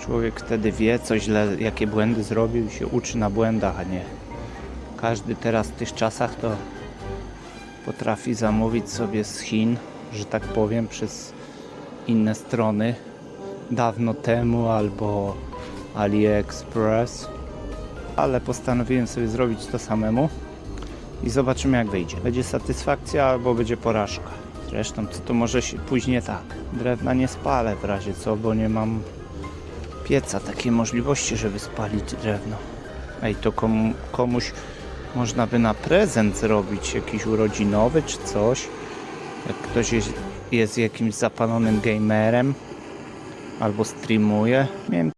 Człowiek wtedy wie, co źle, jakie błędy zrobił i się uczy na błędach, a nie. Każdy teraz w tych czasach to potrafi zamówić sobie z Chin, że tak powiem, przez inne strony dawno temu albo AliExpress, ale postanowiłem sobie zrobić to samemu i zobaczymy, jak wyjdzie. Będzie satysfakcja albo będzie porażka. Zresztą co to może się później tak. Drewna nie spalę w razie co, bo nie mam pieca takiej możliwości, żeby spalić drewno. Ej, to komuś można by na prezent zrobić, jakiś urodzinowy czy coś. Jak ktoś jest jakimś zapalonym gamerem albo streamuje. Miałem